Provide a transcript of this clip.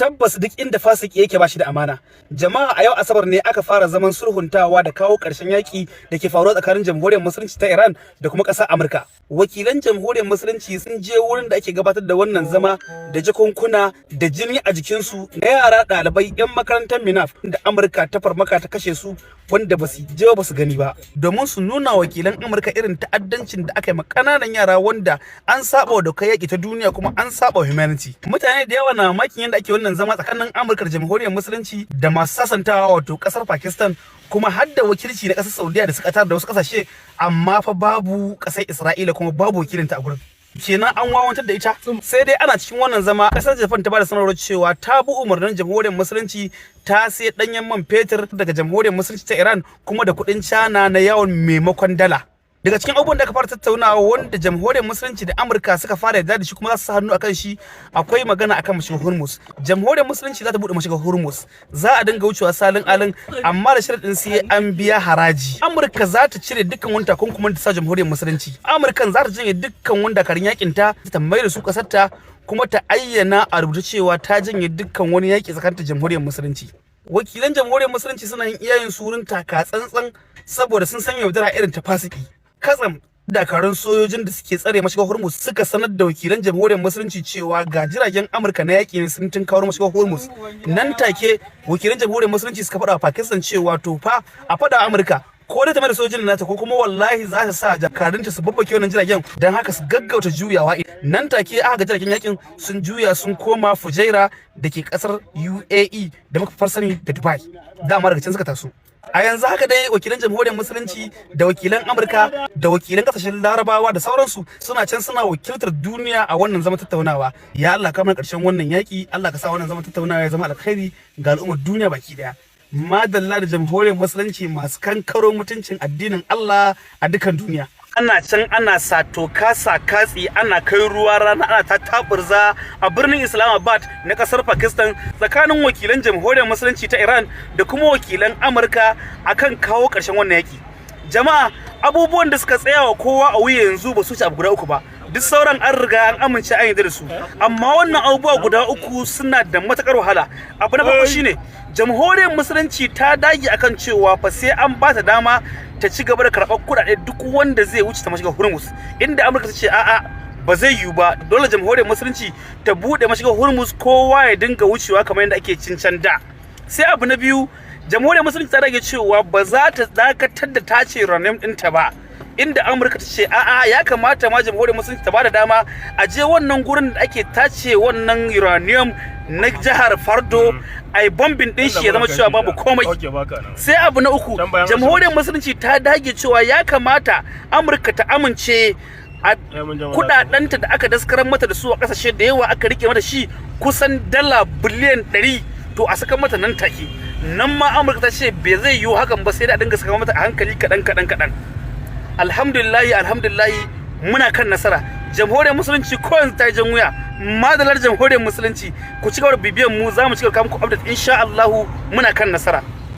Tabbas duk inda fasiki yake bashi da amana. Jama'a a yau Asabar ne aka fara zaman sulhuntawa da kawo ƙarshen yaƙi da ke faruwa tsakanin Jamhuriyar Musulunci ta Iran da kuma ƙasar Amurka. Wakilan Jamhuriyar Musulunci sun je wurin da ake gabatar da wannan zama da jakunkuna da jini a jikinsu na yara ɗalibai 'yan makarantar Minaf da Amurka ta farmaka ta kashe su wanda ba su je ba su gani ba, domin su nuna wakilan Amurka irin ta'addancin da aka yi ma ƙananan yara wanda an saba wa dokar yaƙi ta duniya kuma an saba wa humanity. Mutane da yawa na mamakin yadda ake wannan zama tsakanin Amurka da Jamhuriyar Musulunci da masu sasantawa wato kasar Pakistan kuma har da wakilci na kasar Saudiya da suka tar da wasu kasashe, amma fa babu kasar Isra'ila kuma babu wakilinta a gurin. Kenan an wawantar da ita. Sai dai ana cikin wannan zama kasar Japan ta bada sanarwar cewa ta bi umarnin Jamhuriyar Musulunci ta sai danyen man fetur daga Jamhuriyar Musulunci ta Iran kuma da kuɗin China na yawon maimakon dala. Daga cikin abubuwan da aka fara tattaunawa wanda Jamhuriyar Musulunci da Amurka suka fara yarda da shi kuma za su sa hannu akan shi, akwai magana akan mashigar Hormuz. Jamhuriyar Musulunci za ta bude mashigar Hormuz. Za a dinga wucewa salin alin amma da sharadin sai an biya haraji. Amurka za ta cire dukkan wani takunkumin da sa Jamhuriyar Musulunci. Amurkan za ta janye dukkan wanda karin yakin ta mai da su kasar ta kuma ta ayyana a rubuce cewa ta janye dukkan wani yaki tsakanin Jamhuriyar Musulunci. Wakilan Jamhuriyar Musulunci suna yin iyayen su wurin taka tsantsan saboda sun san yaudara irin ta fasiki. Katsam dakarun sojojin da suke tsare mashigar Hormuz suka sanar da wakilan Jamhuriyar Musulunci cewa ga jiragen Amurka na yaƙi ne sun tunkaro mashigar Hormuz. Nan take wakilan Jamhuriyar Musulunci suka faɗa wa Pakistan cewa to fa a faɗa Amurka ko da ta mai da sojojin nata ko kuma wallahi za ta sa jakarunta su babbake wannan jiragen don haka su gaggauta juyawa. Nan take aka ga jiragen yakin sun juya sun koma Fujairah da ke kasar UAE da muka farsani da Dubai. Dama daga can suka taso. A yanzu haka dai wakilan Jamhuriyar Musulunci da wakilan Amurka da wakilan kasashen Larabawa da sauransu suna can suna wakiltar duniya a wannan zaman tattaunawa. Ya Allah ka mana karshen wannan yaki, Allah ka sa wannan zaman tattaunawa ya zama alkhairi ga al'ummar duniya baki daya. Madalla da Jamhuriyar Musulunci masu kankaro mutuncin addinin Allah a dukan duniya. Ana can ana sato kasa katsi ana kai ruwa rana ana ta taburza a birnin Islamabad na kasar Pakistan tsakanin wakilan Jamhuriyar Musulunci ta Iran da kuma wakilan Amurka akan kawo ƙarshen wannan yaki. Jama'a abubuwan da suka tsaya wa kowa a wuya yanzu ba su ci abu guda uku ba. Duk sauran an riga an amince an yarda da su. Amma wannan abubuwa guda uku suna da matakar wahala. Abu na farko shine Jamhuriyar Musulunci ta dage akan cewa fa sai an ba ta dama ta ci gaba da karɓar kuɗaɗe duk wanda zai wuce ta mashigar Hormuz, inda Amurka ta ce a'a ba zai yiwu ba, dole Jamhuriyar Musulunci ta buɗe mashigar Hormuz kowa ya dinga wucewa kamar yadda ake cincan da. Sai abu na biyu, Jamhuriyar Musulunci ta rage cewa ba za ta dakatar da tace uranium ɗinta ba, inda Amurka ta ce a'a ya kamata ma Jamhuriyar Musulunci ta bada dama a je wannan gurin da ake tace wannan uranium na jihar Fardo ai bombin din shi ya zama cewa babu komai. Sai abu na uku, Jamhuriyar Musulunci ta dage cewa ya kamata Amurka ta amince a kudadanta da aka daskarar mata da su a kasashe da yawa aka rike mata shi kusan dala biliyan 100 to a saka mata nan take. Nan ma Amurka ta ce bai zai yiwu hakan ba sai da a dinga saka mata a hankali kadan. Alhamdulillahi muna kan nasara. Jamhuriyar Musulunci ko yanzu ta yi jan wuya. Madalar Jamhuriyar Musulunci ku ci gaba da bibiyan mu, za mu ci gaba muku update insha Allah, muna kan nasara.